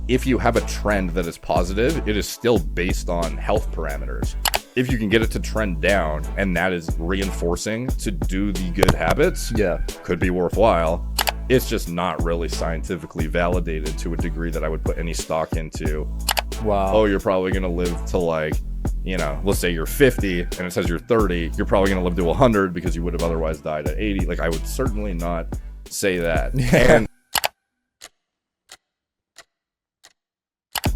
if you have a trend that is positive, it is still based on health parameters. If you can get it to trend down and that is reinforcing to do the good habits, could be worthwhile. It's just not really scientifically validated to a degree that I would put any stock into. Wow. Oh, you're probably going to live to like, you know, let's say you're 50 and it says you're 30, you're probably going to live to 100 because you would have otherwise died at 80. Like, I would certainly not say that. And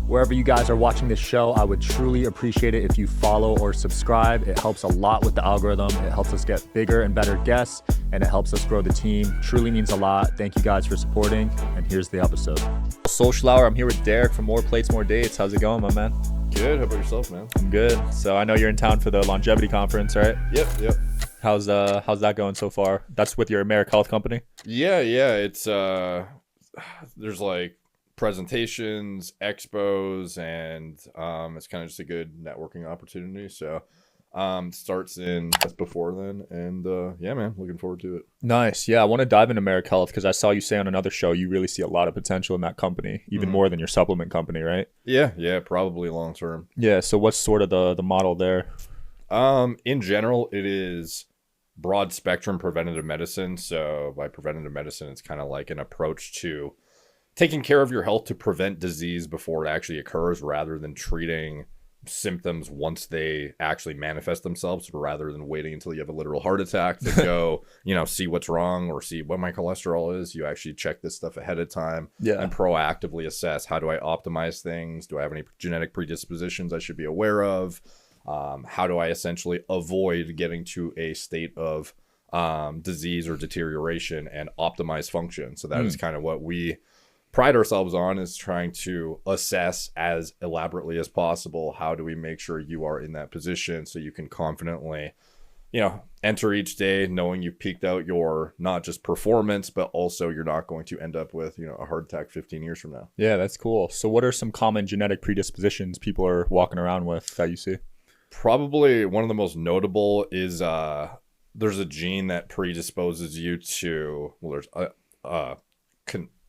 wherever you guys are watching this show, I would truly appreciate it if you follow or subscribe. It helps a lot with the algorithm. It helps us get bigger and better guests, and it helps us grow the team. Truly means a lot. Thank you guys for supporting, and here's the episode. Social Hour, I'm here with Derek from More Plates, More Dates. How's it going, my man? good. How about yourself, man? I'm good. So I know you're in town for the longevity conference, right? Yep. How's that going so far? That's with your Mer Health company? Yeah. It's there's like presentations, expos, and it's kind of just a good networking opportunity. So starts in just before then, and yeah, man, looking forward to it. Nice. Yeah, I want to dive into Mer Health because I saw you say on another show you really see a lot of potential in that company, even more than your supplement company, right? Yeah, probably long term. Yeah. So what's sort of the model there? In general, it is broad spectrum preventative medicine. So by preventative medicine, it's kind of like an approach to taking care of your health to prevent disease before it actually occurs, rather than treating symptoms once they actually manifest themselves, rather than waiting until you have a literal heart attack to go, see what's wrong or see what my cholesterol is. You actually check this stuff ahead of time and proactively assess, how do I optimize things? Do I have any genetic predispositions I should be aware of? How do I essentially avoid getting to a state of disease or deterioration and optimize function? So that is kind of what we pride ourselves on, is trying to assess as elaborately as possible, how do we make sure you are in that position so you can confidently, enter each day knowing you peaked out your not just performance, but also you're not going to end up with, a heart attack 15 years from now. Yeah, that's cool. So what are some common genetic predispositions people are walking around with that you see? Probably one of the most notable is there's a gene that predisposes you to, there's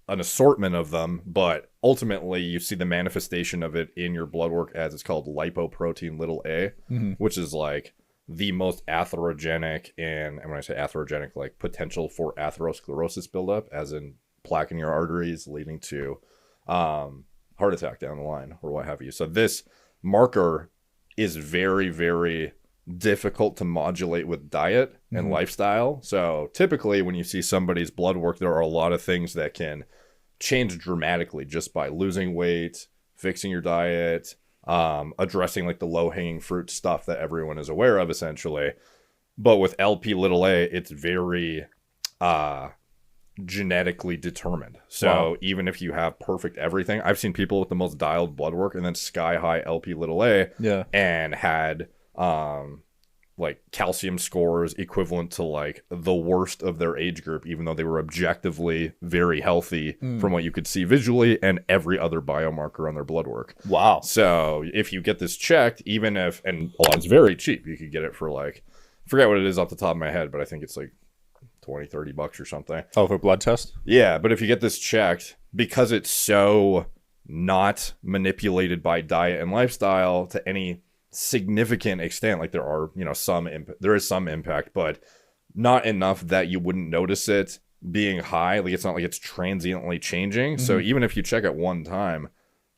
an assortment of them, but ultimately you see the manifestation of it in your blood work as it's called lipoprotein a, which is like the most atherogenic, and when I say atherogenic, like potential for atherosclerosis buildup, as in plaque in your arteries leading to heart attack down the line or what have you. So this marker is very, very difficult to modulate with diet and lifestyle. So typically when you see somebody's blood work, there are a lot of things that can change dramatically just by losing weight, fixing your diet, addressing like the low-hanging fruit stuff that everyone is aware of essentially. But with LP(a), it's very genetically determined. So even if you have perfect everything, I've seen people with the most dialed blood work and then sky high LP(a) and had like calcium scores equivalent to like the worst of their age group, even though they were objectively very healthy from what you could see visually and every other biomarker on their blood work. Wow. So if you get this checked, even if, and it's very cheap, you could get it for like, I forget what it is off the top of my head, but I think it's like $20-$30 or something. Oh, for a blood test? Yeah, but if you get this checked, because it's so not manipulated by diet and lifestyle to any significant extent, like there are, there is some impact, but not enough that you wouldn't notice it being high. Like it's not like it's transiently changing. So even if you check at one time,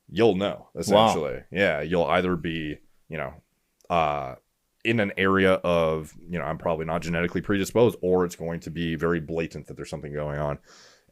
you'll know essentially. Yeah, you'll either be, in an area of, I'm probably not genetically predisposed, or it's going to be very blatant that there's something going on.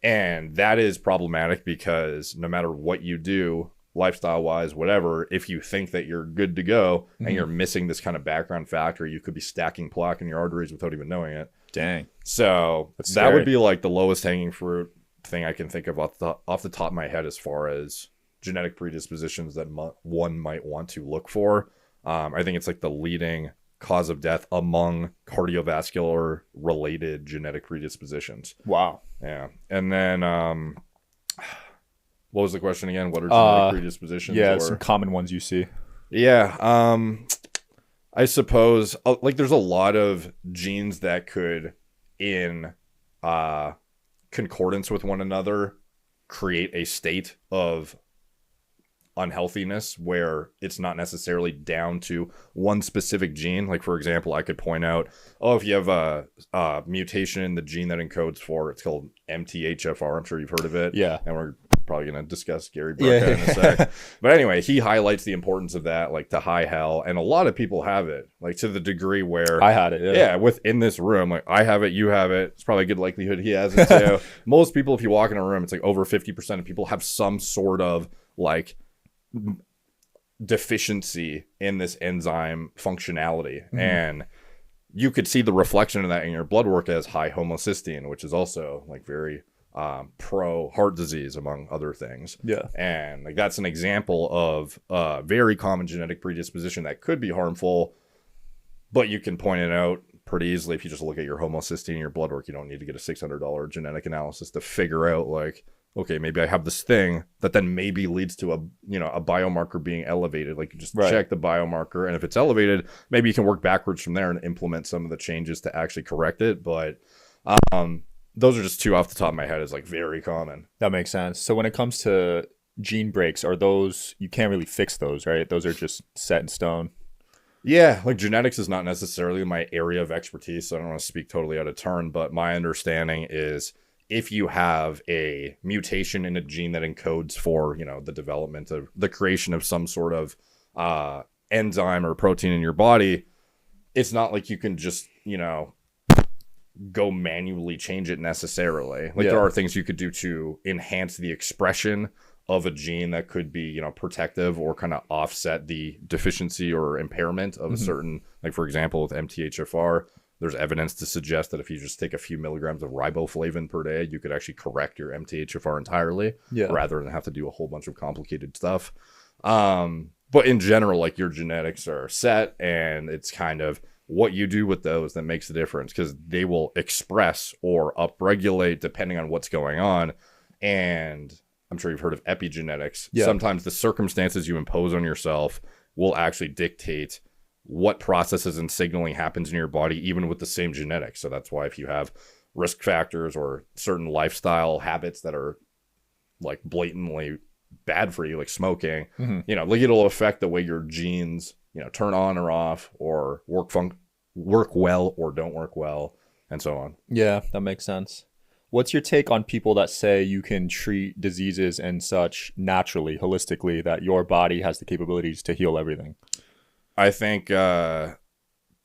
And that is problematic because no matter what you do, lifestyle wise, whatever, if you think that you're good to go and you're missing this kind of background factor, you could be stacking plaque in your arteries without even knowing it. Dang. So that would be like the lowest hanging fruit thing I can think of off the top of my head as far as genetic predispositions that one might want to look for. I think it's like the leading cause of death among cardiovascular related genetic predispositions. Wow. Yeah. And then what was the question again? What are genetic predispositions? Yeah, some common ones you see. Yeah. I suppose like there's a lot of genes that could, in concordance with one another, create a state of unhealthiness where it's not necessarily down to one specific gene. Like, for example, I could point out, if you have a mutation in the gene that encodes for, it's called MTHFR. I'm sure you've heard of it. Yeah. And we're probably going to discuss Gary Burka in a sec. But anyway, he highlights the importance of that, like to high hell. And a lot of people have it, like to the degree where I had it. yeah, within this room, like I have it, you have it. It's probably a good likelihood he has it too. Most people, if you walk in a room, it's like over 50% of people have some sort of like deficiency in this enzyme functionality. And you could see the reflection of that in your blood work as high homocysteine, which is also like very pro heart disease among other things. Yeah. And like that's an example of a very common genetic predisposition that could be harmful, but you can point it out pretty easily if you just look at your homocysteine in your blood work. You don't need to get a $600 genetic analysis to figure out like, okay, maybe I have this thing that then maybe leads to a biomarker being elevated. Like you just check the biomarker, and if it's elevated, maybe you can work backwards from there and implement some of the changes to actually correct it. But those are just two off the top of my head is like very common. That makes sense. So when it comes to gene breaks, are those, you can't really fix those, right? Those are just set in stone. Yeah, like genetics is not necessarily my area of expertise, so I don't want to speak totally out of turn, but my understanding is if you have a mutation in a gene that encodes for, the development of the creation of some sort of enzyme or protein in your body, it's not like you can just, go manually change it necessarily. Like there are things you could do to enhance the expression of a gene that could be, protective or kind of offset the deficiency or impairment of a certain, like for example, with MTHFR, there's evidence to suggest that if you just take a few milligrams of riboflavin per day, you could actually correct your MTHFR entirely rather than have to do a whole bunch of complicated stuff. But in general, like your genetics are set, and it's kind of what you do with those that makes the difference, because they will express or upregulate depending on what's going on. And I'm sure you've heard of epigenetics. Sometimes the circumstances you impose on yourself will actually dictate what processes and signaling happens in your body, even with the same genetics. So that's why if you have risk factors or certain lifestyle habits that are like blatantly bad for you, like smoking, like it'll affect the way your genes, turn on or off, or work well or don't work well, and so on. Yeah, that makes sense. What's your take on people that say you can treat diseases and such naturally, holistically, that your body has the capabilities to heal everything? I think to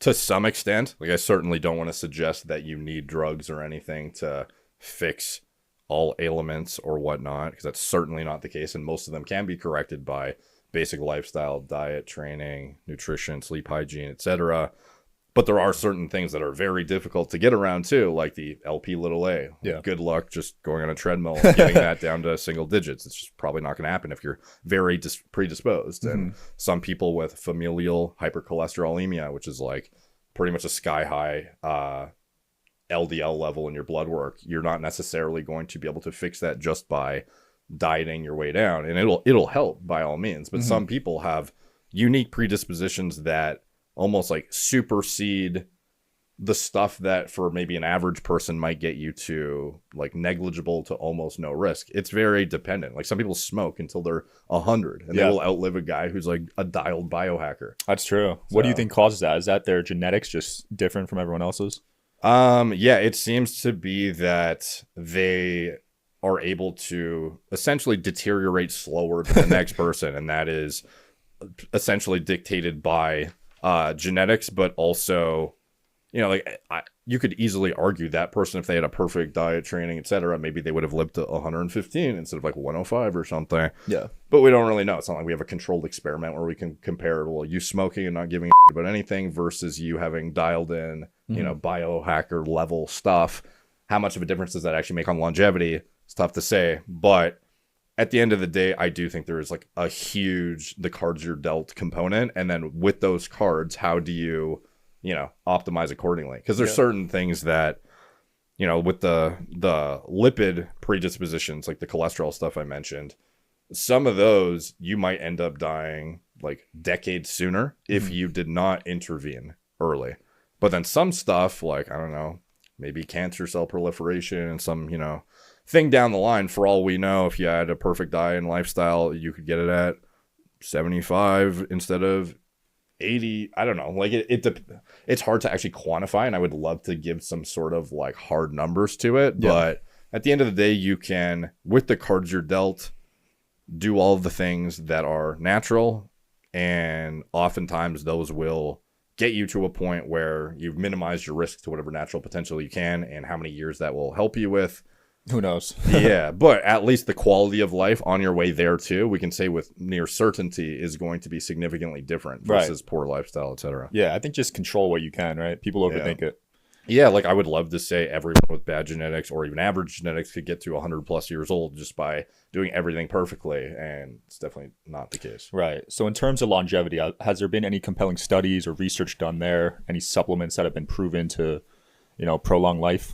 some extent, like I certainly don't want to suggest that you need drugs or anything to fix all ailments or whatnot, because that's certainly not the case. And most of them can be corrected by basic lifestyle, diet, training, nutrition, sleep hygiene, etc. But there are certain things that are very difficult to get around too, like the LP(a). Yeah. Good luck just going on a treadmill and getting that down to single digits. It's just probably not going to happen if you're very predisposed. And some people with familial hypercholesterolemia, which is like pretty much a sky high LDL level in your blood work, you're not necessarily going to be able to fix that just by dieting your way down. And it'll help by all means. But some people have unique predispositions that almost like supersede the stuff that for maybe an average person might get you to like negligible to almost no risk. It's very dependent. Like some people smoke until they're 100 and they will outlive a guy who's like a dialed biohacker. That's true. What do you think causes that? Is that their genetics just different from everyone else's? It seems to be that they are able to essentially deteriorate slower than the next person, and that is essentially dictated by genetics, but also, you could easily argue that person, if they had a perfect diet, training, etc., maybe they would have lived to 115 instead of like 105 or something. Yeah. But we don't really know. It's not like we have a controlled experiment where we can compare, well, you smoking and not giving a about anything versus you having dialed in, biohacker level stuff. How much of a difference does that actually make on longevity? It's tough to say. But at the end of the day, I do think there is like a huge, the cards you're dealt component. And then with those cards, how do you, optimize accordingly? Because there's certain things that, with the lipid predispositions, like the cholesterol stuff I mentioned, some of those you might end up dying like decades sooner if you did not intervene early. But then some stuff, like, I don't know, maybe cancer cell proliferation and some, thing down the line, for all we know, if you had a perfect diet and lifestyle, you could get it at 75 instead of 80. I don't know. Like it's hard to actually quantify, and I would love to give some sort of like hard numbers to it. Yeah. But at the end of the day, you can, with the cards you're dealt, do all of the things that are natural, and oftentimes those will get you to a point where you've minimized your risk to whatever natural potential you can, and how many years that will help you with. Who knows? Yeah, but at least the quality of life on your way there too, we can say with near certainty, is going to be significantly different versus poor lifestyle, etc. Yeah, I think just control what you can, right? People overthink it. Yeah, like I would love to say everyone with bad genetics or even average genetics could get to 100 plus years old just by doing everything perfectly, and it's definitely not the case. Right. So in terms of longevity, has there been any compelling studies or research done there? Any supplements that have been proven to, prolong life?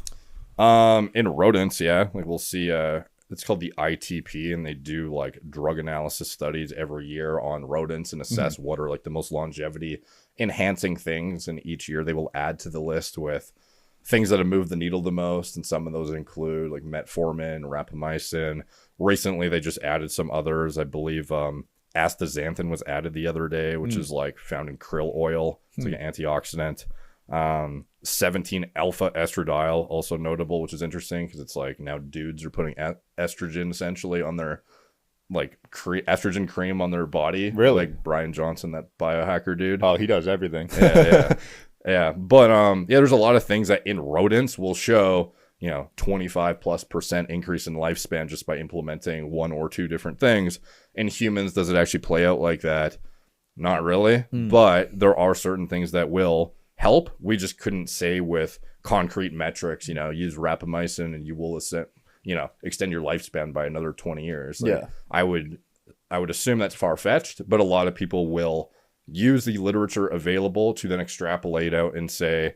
In rodents, yeah, like we'll see, it's called the ITP, and they do like drug analysis studies every year on rodents and assess what are like the most longevity enhancing things. And each year they will add to the list with things that have moved the needle the most. And some of those include like metformin, rapamycin. Recently, they just added some others. I believe, astaxanthin was added the other day, which is like found in krill oil. It's like an antioxidant. 17 alpha estradiol, also notable, which is interesting because it's like now dudes are putting estrogen essentially on their like estrogen cream on their body. Really? Like Brian Johnson, that biohacker dude. Oh, he does everything. Yeah. But there's a lot of things that in rodents will show 25+% increase in lifespan just by implementing one or two different things. In humans, does it actually play out like that? Not really. But there are certain things that will help. We just couldn't say with concrete metrics, use rapamycin and you will extend your lifespan by another 20 years. Like, I would assume that's far-fetched, but a lot of people will use the literature available to then extrapolate out and say,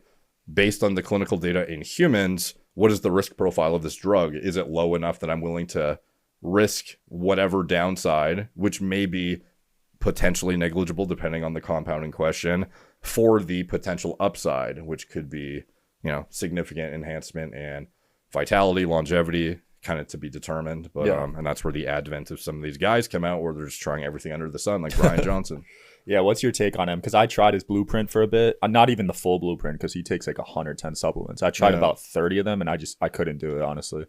based on the clinical data in humans, what is the risk profile of this drug? Is it low enough that I'm willing to risk whatever downside, which may be potentially negligible depending on the compound in question, for the potential upside, which could be, significant enhancement and vitality, longevity, kind of to be determined. But and that's where the advent of some of these guys come out, where they're just trying everything under the sun, like Brian Johnson. Yeah, what's your take on him? Because I tried his blueprint for a bit. Not even the full blueprint, because he takes like 110 supplements. I tried about 30 of them, and I couldn't do it, honestly.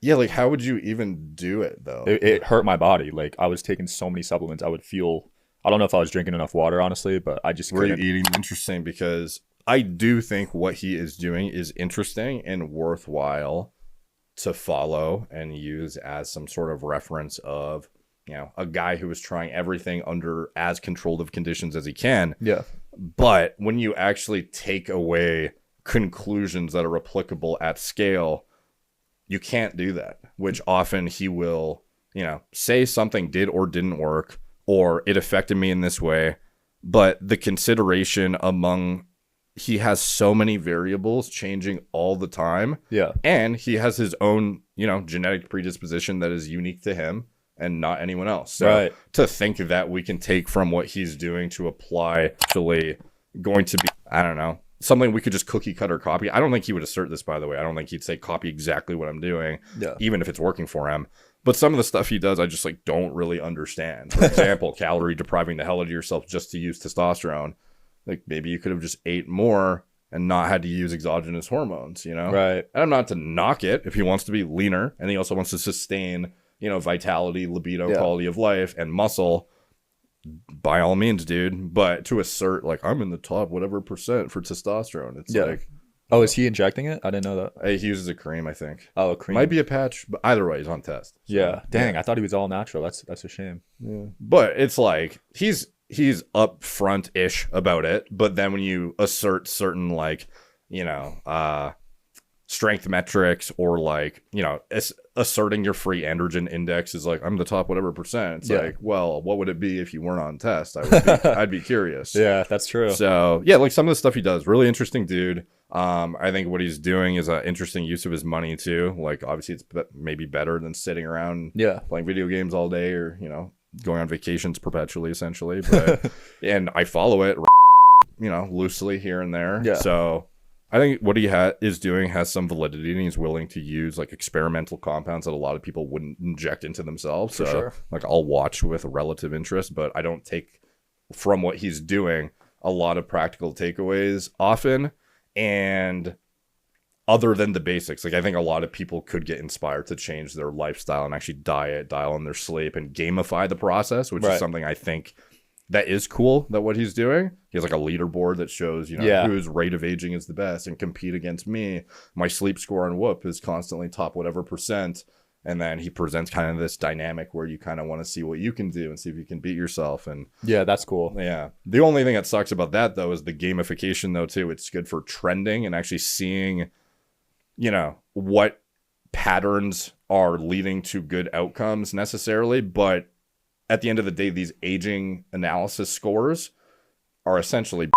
Yeah, like how would you even do it though? It hurt my body. Like I was taking so many supplements, I would feel. I don't know if I was drinking enough water, honestly, but I just couldn't. Were you eating? Interesting, because I do think what he is doing is interesting and worthwhile to follow and use as some sort of reference of, a guy who is trying everything under as controlled of conditions as he can. Yeah. But when you actually take away conclusions that are replicable at scale, you can't do that, which often he will, say something did or didn't work, or it affected me in this way, but the consideration he has so many variables changing all the time. Yeah. And he has his own, genetic predisposition that is unique to him and not anyone else. So to think that we can take from what he's doing to apply actually going to be, I don't know, something we could just cookie cutter copy. I don't think he would assert this, by the way. I don't think he'd say copy exactly what I'm doing, even if it's working for him. But some of the stuff he does, I just don't really understand. For example, calorie depriving the hell out of yourself just to use testosterone. Like maybe you could have just ate more and not had to use exogenous hormones, Right. And I'm not to knock it if he wants to be leaner and he also wants to sustain, vitality, libido, quality of life, and muscle. By all means, dude. But to assert like I'm in the top whatever percent for testosterone, it's like. Oh, is he injecting it? I didn't know that. He uses a cream, I think. Oh, a cream. Might be a patch, but either way, he's on test. So, yeah. Dang, I thought he was all natural. That's a shame. Yeah. But it's like he's upfront-ish about it, but then when you assert certain like, strength metrics or like, asserting your free androgen index is like I'm the top whatever percent. It's like, well, what would it be if you weren't on test? I'd be curious. Yeah, that's true. So yeah, like some of the stuff he does, really interesting dude. I think what he's doing is an interesting use of his money too. Like obviously it's maybe better than sitting around playing video games all day or, going on vacations perpetually essentially. But and I follow it, loosely here and there. Yeah. So I think what he is doing has some validity, and he's willing to use like experimental compounds that a lot of people wouldn't inject into themselves. So sure. like I'll watch with relative interest, but I don't take from what he's doing a lot of practical takeaways often. And other than the basics, like I think a lot of people could get inspired to change their lifestyle and actually dial in their sleep and gamify the process, which is something I think that is cool that what he's doing. He has like a leaderboard that shows, whose rate of aging is the best and compete against me. My sleep score on Whoop is constantly top whatever percent. And then he presents kind of this dynamic where you kind of want to see what you can do and see if you can beat yourself. And yeah, that's cool. Yeah. The only thing that sucks about that though is the gamification though too. It's good for trending and actually seeing, what patterns are leading to good outcomes necessarily. But at the end of the day, these aging analysis scores are essentially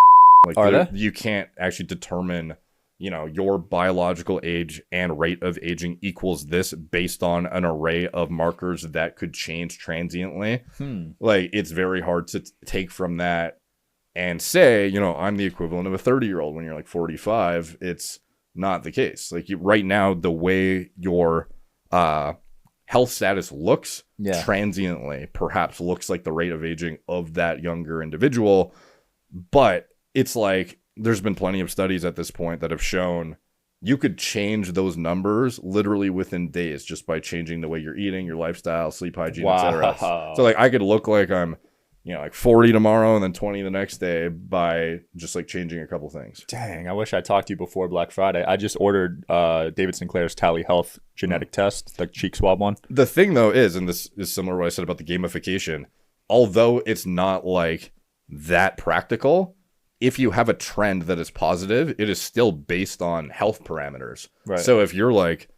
like are they? You can't actually determine, your biological age and rate of aging equals this based on an array of markers that could change transiently. Like it's very hard to take from that and say, I'm the equivalent of a 30-year-old when you're like 45. It's not the case. Like right now, the way your health status looks transiently perhaps looks like the rate of aging of that younger individual. But it's like there's been plenty of studies at this point that have shown you could change those numbers literally within days just by changing the way you're eating, your lifestyle, sleep hygiene, etc. So like I could look like I'm like 40 tomorrow and then 20 the next day by just like changing a couple things. Dang, I wish I talked to you before Black Friday. I just ordered David Sinclair's Tally Health genetic test, the cheek swab one. The thing though is, and this is similar to what I said about the gamification, although it's not like that practical, if you have a trend that is positive, it is still based on health parameters. Right. So if you're like,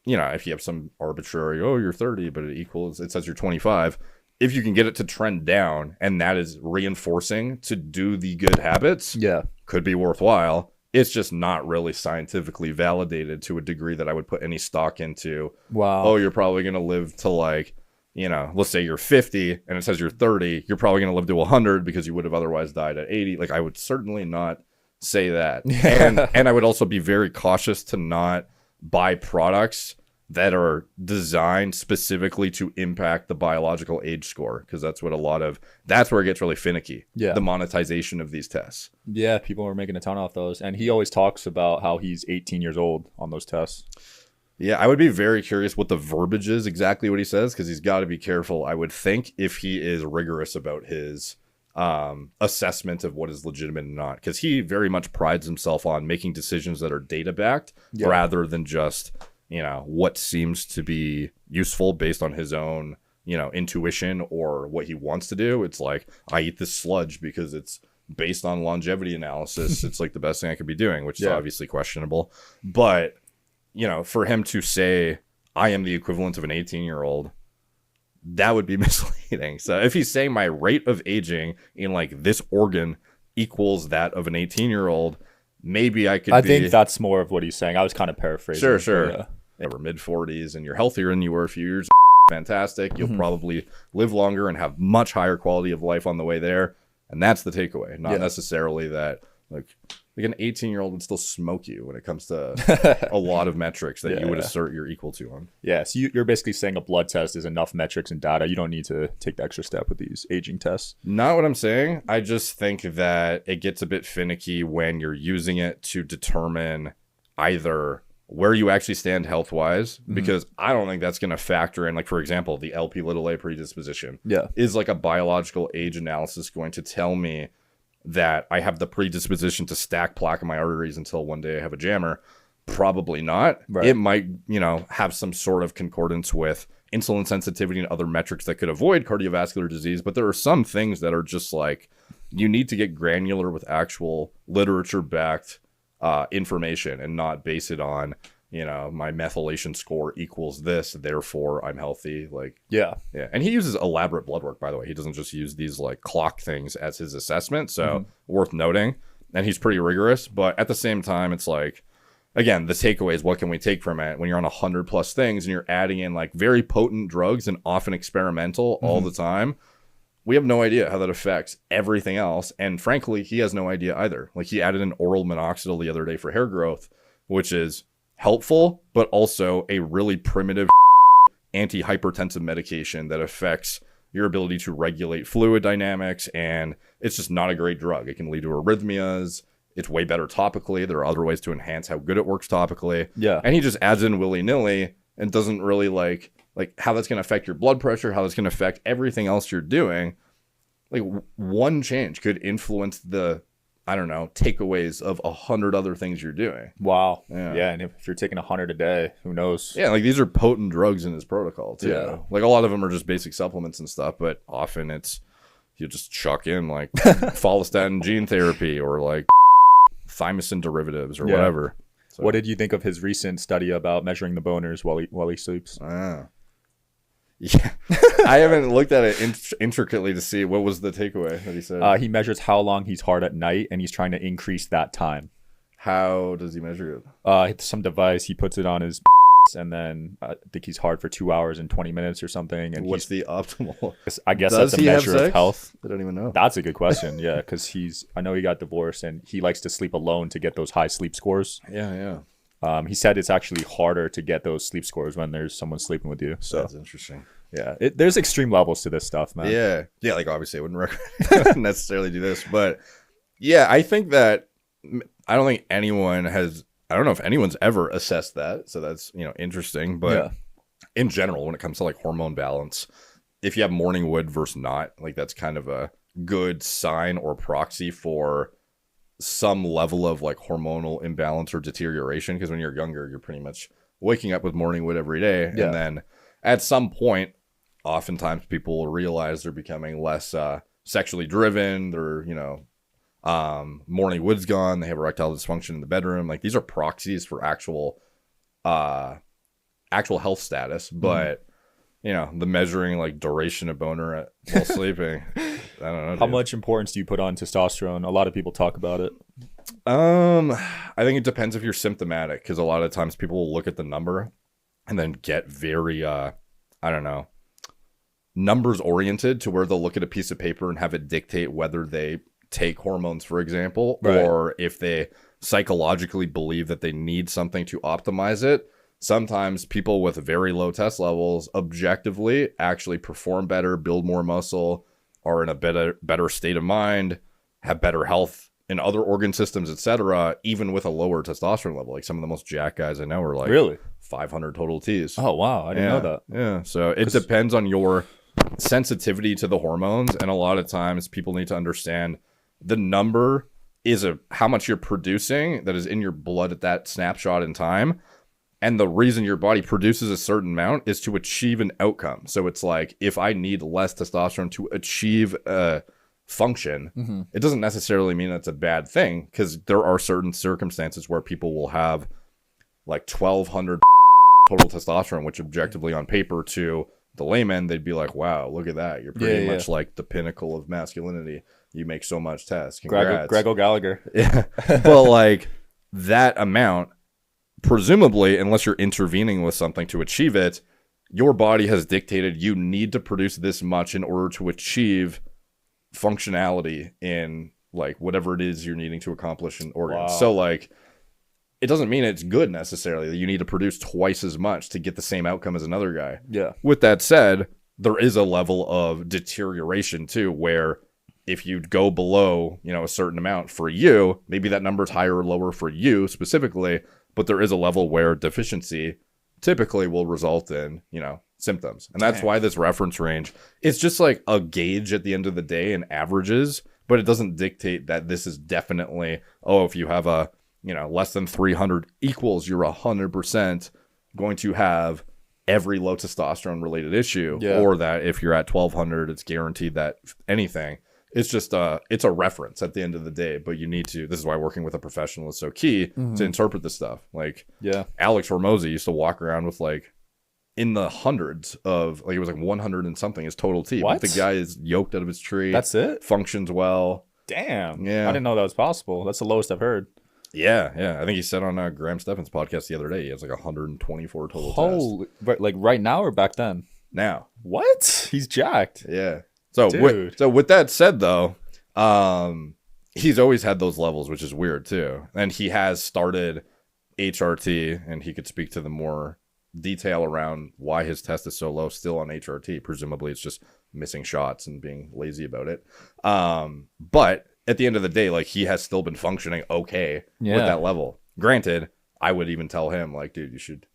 if you have some arbitrary, you're 30, but it says you're 25. If you can get it to trend down and that is reinforcing to do the good habits, could be worthwhile. It's just not really scientifically validated to a degree that I would put any stock into. Wow. You're probably going to live to like, let's say you're 50 and it says you're 30. You're probably going to live to 100 because you would have otherwise died at 80. Like I would certainly not say that. And I would also be very cautious to not buy products that are designed specifically to impact the biological age score, because that's where it gets really finicky. Yeah. The monetization of these tests. Yeah, people are making a ton off those. And he always talks about how he's 18 years old on those tests. Yeah, I would be very curious what the verbiage is, exactly what he says, because he's got to be careful, I would think, if he is rigorous about his assessment of what is legitimate and not, because he very much prides himself on making decisions that are data backed rather than just what seems to be useful based on his own, intuition or what he wants to do. It's like, I eat this sludge because it's based on longevity analysis. It's like the best thing I could be doing, which is obviously questionable. But, for him to say, I am the equivalent of an 18-year-old, that would be misleading. So if he's saying my rate of aging in like this organ equals that of an 18-year-old, maybe I think that's more of what he's saying. I was kind of paraphrasing. Sure. Yeah. We're mid-40s and you're healthier than you were a few years. Fantastic. You'll probably live longer and have much higher quality of life on the way there. And that's the takeaway. Not necessarily that like an 18-year-old would still smoke you when it comes to a lot of metrics that you would assert you're equal to on. Yeah. So you're basically saying a blood test is enough metrics and data. You don't need to take the extra step with these aging tests. Not what I'm saying. I just think that it gets a bit finicky when you're using it to determine either where you actually stand health-wise, because I don't think that's going to factor in, like, for example, the Lp(a) predisposition. Yeah. Is like a biological age analysis going to tell me that I have the predisposition to stack plaque in my arteries until one day I have a jammer? Probably not. Right. It might, have some sort of concordance with insulin sensitivity and other metrics that could avoid cardiovascular disease. But there are some things that are just like, you need to get granular with actual literature-backed information and not base it on, my methylation score equals this, therefore I'm healthy. Like, yeah. And he uses elaborate blood work, by the way. He doesn't just use these like clock things as his assessment. So worth noting. And he's pretty rigorous. But at the same time, it's like, again, the takeaway is, what can we take from it when you're on 100 plus things and you're adding in like very potent drugs and often experimental all the time? we have no idea how that affects everything else. And frankly, he has no idea either. Like, he added an oral minoxidil the other day for hair growth, which is helpful, but also a really primitive antihypertensive medication that affects your ability to regulate fluid dynamics. And it's just not a great drug. It can lead to arrhythmias. It's way better topically. There are other ways to enhance how good it works topically. Yeah. And he just adds in willy-nilly and doesn't really like how that's going to affect your blood pressure, how that's going to affect everything else you're doing. Like, one change could influence the, I don't know, takeaways of 100 other things you're doing. Wow. Yeah. And if you're taking 100 a day, who knows? Yeah, like, these are potent drugs in his protocol too. Yeah. Like, a lot of them are just basic supplements and stuff, but often it's, you just chuck in like follistatin gene therapy or like thymosin derivatives or whatever. So, What did you think of his recent study about measuring the boners while he sleeps? yeah, I haven't looked at it intricately to see what was the takeaway that he said. He measures how long he's hard at night, and he's trying to increase that time. How does he measure it? It's some device. He puts it on his and then I think he's hard for 2 hours and 20 minutes or something. And what's the optimal? I guess Does that's a he have measure of sex? health. I don't even know. That's a good question. Yeah, because I know he got divorced and he likes to sleep alone to get those high sleep scores. Yeah. He said it's actually harder to get those sleep scores when there's someone sleeping with you. So That's interesting. yeah, there's extreme levels to this stuff, man. Yeah. Like, obviously I wouldn't recommend necessarily do this, but yeah, I think that I don't think I don't know if anyone's ever assessed that. So that's, interesting. But in general, when it comes to like hormone balance, if you have morning wood versus not, like, that's kind of a good sign or proxy for some level of like hormonal imbalance or deterioration. Because when you're younger, you're pretty much waking up with morning wood every day. Yeah. And then at some point, oftentimes people will realize they're becoming less sexually driven. They're, morning wood's gone. They have erectile dysfunction in the bedroom. Like, these are proxies for actual health status. But, the measuring like duration of boner while sleeping, I don't know. How much importance do you put on testosterone? A lot of people talk about it. I think it depends if you're symptomatic, because a lot of times people will look at the number and then get very, numbers oriented to where they'll look at a piece of paper and have it dictate whether they take hormones, for example, right, or if they psychologically believe that they need something to optimize it. Sometimes people with very low test levels objectively actually perform better, build more muscle, are in a better state of mind, have better health in other organ systems, etc., even with a lower testosterone level. Like, some of the most jacked guys I know are like Really? 500 total Ts. Oh, wow. I didn't know that. Yeah. So it depends on your sensitivity to the hormones. And a lot of times people need to understand the number is how much you're producing that is in your blood at that snapshot in time. And the reason your body produces a certain amount is to achieve an outcome. So it's like, if I need less testosterone to achieve a function, it doesn't necessarily mean that's a bad thing, because there are certain circumstances where people will have like 1,200 total testosterone, which objectively on paper to the layman, they'd be like, wow, look at that. You're pretty much like the pinnacle of masculinity. You make so much test. Congrats. Greg O'Gallagher. Yeah. But like, that amount, presumably, unless you're intervening with something to achieve it, your body has dictated you need to produce this much in order to achieve functionality in like whatever it is you're needing to accomplish in organs. Wow. So like, it doesn't mean it's good necessarily that you need to produce twice as much to get the same outcome as another guy. Yeah. With that said, there is a level of deterioration too, where if you go below, a certain amount for you, maybe that number is higher or lower for you specifically, but there is a level where deficiency typically will result in, symptoms. And that's why this reference range, it's just like a gauge at the end of the day and averages, but it doesn't dictate that this is definitely, if you have a, less than 300 equals, you're 100% going to have every low testosterone related issue, or that if you're at 1,200, it's guaranteed that anything. It's just it's a reference at the end of the day, but you need to, this is why working with a professional is so key to interpret this stuff. Like, Alex Hormozy used to walk around with like in the hundreds of, like, it was like 100 and something is total T. What? But the guy is yoked out of his tree. That's it? Functions well. Damn. Yeah. I didn't know that was possible. That's the lowest I've heard. Yeah. I think he said on Graham Stephan's podcast the other day, he has like 124 total tests. But like right now or back then? Now. What? He's jacked. Yeah. So Dude. with that said, though, he's always had those levels, which is weird too. And he has started HRT, and he could speak to the more detail around why his test is so low still on HRT. Presumably, it's just missing shots and being lazy about it. But at the end of the day, like, he has still been functioning okay with that level. Granted, I would even tell him, like, dude, you should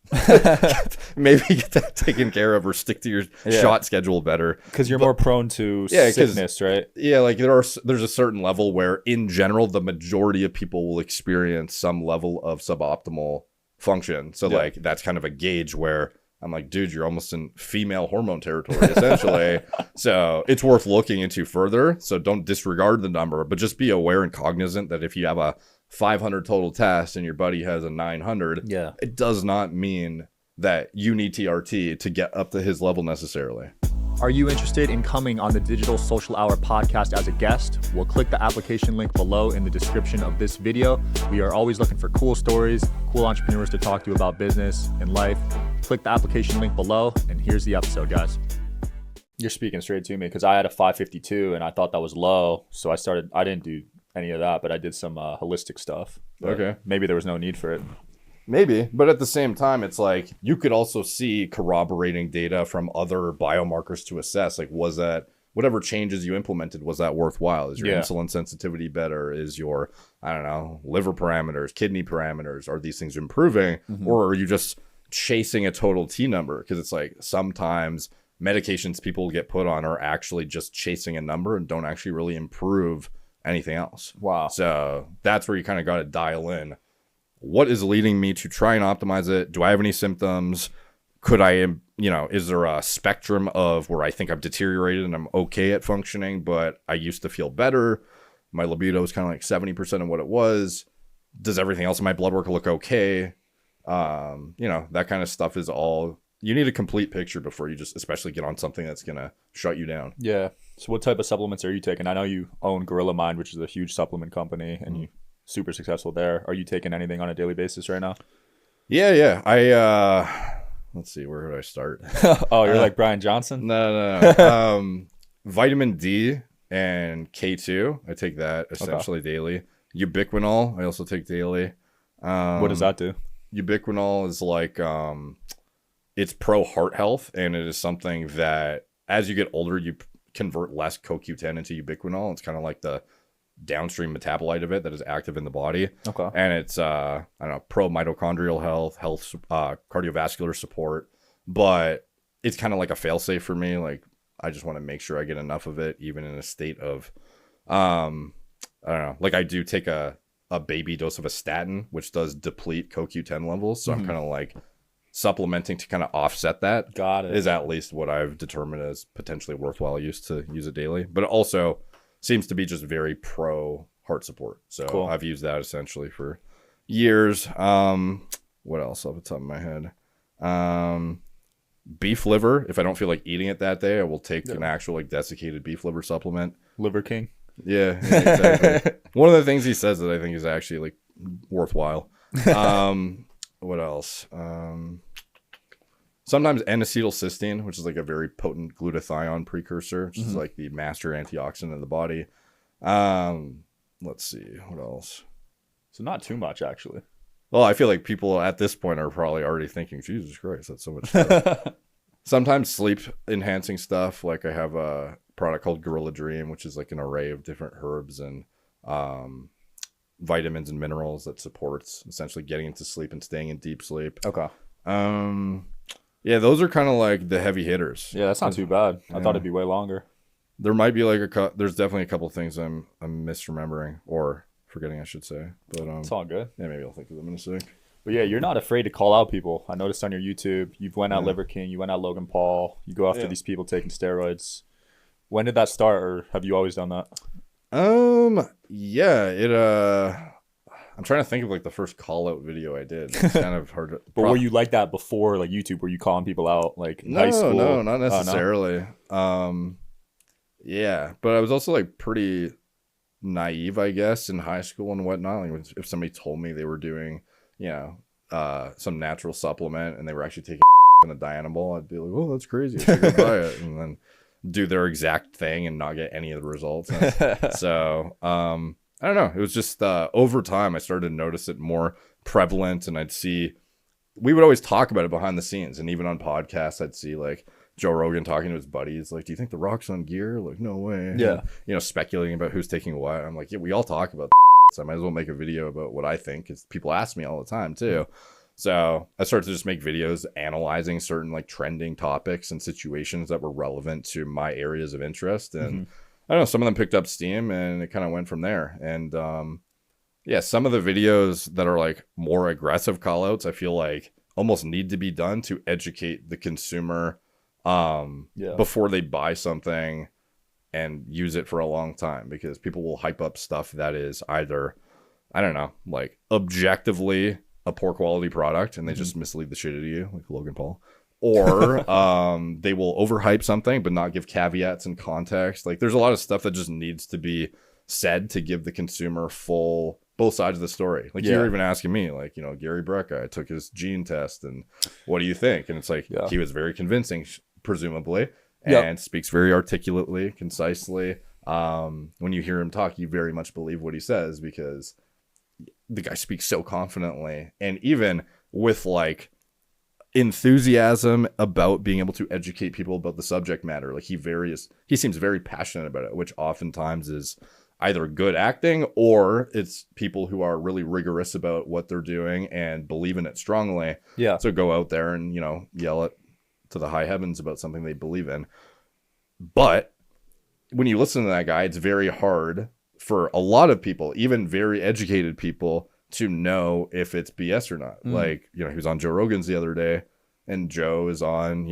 maybe get that taken care of or stick to your shot schedule better. Because you're more prone to sickness, right? Yeah, like there's a certain level where, in general, the majority of people will experience some level of suboptimal function. So, like, that's kind of a gauge where I'm like, dude, you're almost in female hormone territory, essentially. So it's worth looking into further. So don't disregard the number, but just be aware and cognizant that if you have a 500 total test and your buddy has a 900, it does not mean that you need TRT to get up to his level necessarily. Are you interested in coming on the Digital Social Hour podcast as a guest? Well, click the application link below in the description of this video. We are always looking for cool stories, cool entrepreneurs to talk to about business and life. Click the application link below, and here's the episode, guys. You're speaking straight to me because I had a 552 and I thought that was low. So I didn't do any of that, but I did some holistic stuff. Okay. Maybe there was no need for it. Maybe, but at the same time, it's like you could also see corroborating data from other biomarkers to assess, like, was that whatever changes you implemented, was that worthwhile? Is your insulin sensitivity better? Is your, I don't know, liver parameters, kidney parameters, are these things improving? Or are you just chasing a total T number? Because it's like sometimes medications people get put on are actually just chasing a number and don't actually really improve anything else. Wow. So that's where you kind of got to dial in. What is leading me to try and optimize it? Do I have any symptoms? Could I, is there a spectrum of where I think I've deteriorated and I'm okay at functioning, but I used to feel better? My libido is kind of like 70% of what it was. Does everything else in my blood work look okay? That kind of stuff is all, you need a complete picture before you just especially get on something that's going to shut you down. Yeah. So what type of supplements are you taking? I know you own Gorilla Mind, which is a huge supplement company, and you super successful there. Are you taking anything on a daily basis right now? Yeah. I let's see, where would I start? Oh, you're like Brian Johnson? No. Vitamin D and K2, I take that essentially daily. Ubiquinol, I also take daily. What does that do? Ubiquinol is like it's pro heart health, and it is something that as you get older you convert less CoQ10 into ubiquinol. It's kind of like the downstream metabolite of it that is active in the body. Okay. And it's pro mitochondrial health, cardiovascular support, but it's kind of like a fail-safe for me. Like, I just want to make sure I get enough of it, even in a state of I don't know, like I do take a baby dose of a statin, which does deplete CoQ10 levels, so I'm kind of like supplementing to kind of offset that. Got it. Is at least what I've determined as potentially worthwhile use to use it daily. But it also seems to be just very pro heart support. So cool. I've used that essentially for years. What else off the top of my head? Beef liver. If I don't feel like eating it that day, I will take an actual like desiccated beef liver supplement. Liver King. Yeah, exactly. One of the things he says that I think is actually like worthwhile. What else? Sometimes N-acetylcysteine, which is like a very potent glutathione precursor, which is like the master antioxidant in the body. Let's see, what else? So not too much, actually. Well, I feel like people at this point are probably already thinking, Jesus Christ, that's so much stuff. Sometimes sleep enhancing stuff. Like I have a product called Gorilla Dream, which is like an array of different herbs and vitamins and minerals that supports essentially getting into sleep and staying in deep sleep. Okay. Yeah, those are kind of like the heavy hitters. Yeah, that's not too bad. I thought it'd be way longer. There might be like there's definitely a couple of things I'm misremembering or forgetting, I should say. But it's all good. Yeah, maybe I'll think of them in a sec. But yeah, you're not afraid to call out people. I noticed on your YouTube, you've went out Liver King, you went out Logan Paul, you go after these people taking steroids. When did that start, or have you always done that? Yeah, I'm trying to think of like the first call out video I did. It's kind of hard to But were you like that before like YouTube? Were you calling people out like in high school? No, not necessarily. Yeah, but I was also like pretty naive, I guess, in high school and whatnot. Like if somebody told me they were doing, some natural supplement and they were actually taking in a Dianabol, I'd be like, "Oh, that's crazy. I should go buy it." And then do their exact thing and not get any of the results. So I don't know. It was just over time I started to notice it more prevalent, and we would always talk about it behind the scenes, and even on podcasts I'd see like Joe Rogan talking to his buddies like, do you think The Rock's on gear? Like, no way. Yeah. And, speculating about who's taking what. I'm like, yeah, we all talk about so I might as well make a video about what I think, because people ask me all the time too. So I started to just make videos analyzing certain like trending topics and situations that were relevant to my areas of interest, and I don't know, some of them picked up steam, and it kind of went from there. And yeah, some of the videos that are like more aggressive call outs, I feel like almost need to be done to educate the consumer before they buy something and use it for a long time, because people will hype up stuff that is either, I don't know, like objectively a poor quality product, and they just mislead the shit out of you, like Logan Paul. Or they will overhype something but not give caveats and context. Like, there's a lot of stuff that just needs to be said to give the consumer both sides of the story. Like, you're even asking me, like, Gary Brecka, I took his gene test, and what do you think? And it's like, he was very convincing, presumably, and speaks very articulately, concisely. When you hear him talk, you very much believe what he says, because the guy speaks so confidently, and even with like enthusiasm about being able to educate people about the subject matter. Like, he seems very passionate about it, which oftentimes is either good acting, or it's people who are really rigorous about what they're doing and believe in it strongly. Yeah. So go out there and, yell it to the high heavens about something they believe in. But when you listen to that guy, it's very hard for a lot of people, even very educated people, to know if it's BS or not. Like, he was on Joe Rogan's the other day, and Joe is on,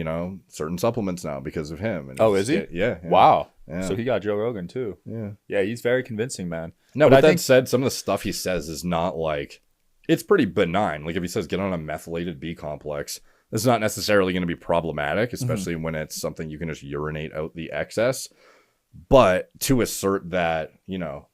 certain supplements now because of him. And is he? Yeah. Wow. Yeah. So he got Joe Rogan too. Yeah. Yeah, he's very convincing, man. No, but that said, some of the stuff he says is not like, it's pretty benign. Like, if he says get on a methylated B complex, it's not necessarily going to be problematic, especially when it's something you can just urinate out the excess. But to assert that,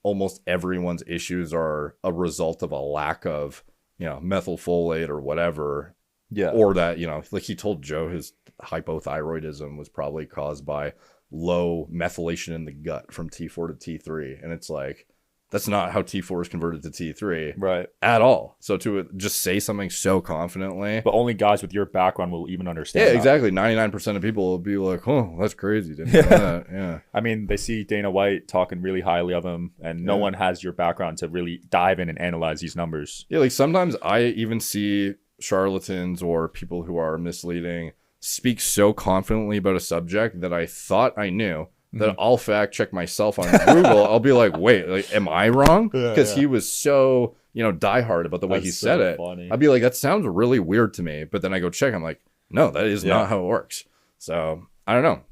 almost everyone's issues are a result of a lack of, methylfolate or whatever. Yeah. Or that, like he told Joe, his hypothyroidism was probably caused by low methylation in the gut from T4 to T3. And it's like, that's not how T4 is converted to T3 right at all. So to just say something so confidently, but only guys with your background will even understand. Yeah, exactly. 99% of people will be like, oh, that's crazy. Didn't know that. Yeah. I mean, they see Dana White talking really highly of him, and no one has your background to really dive in and analyze these numbers. Yeah, like sometimes I even see charlatans or people who are misleading speak so confidently about a subject that I thought I knew, that I'll fact check myself on Google. I'll be like, wait, like, am I wrong? Because he was so, diehard about the way he said it. Funny. I'd be like, that sounds really weird to me. But then I go check. I'm like, no, that is not how it works. So I don't know.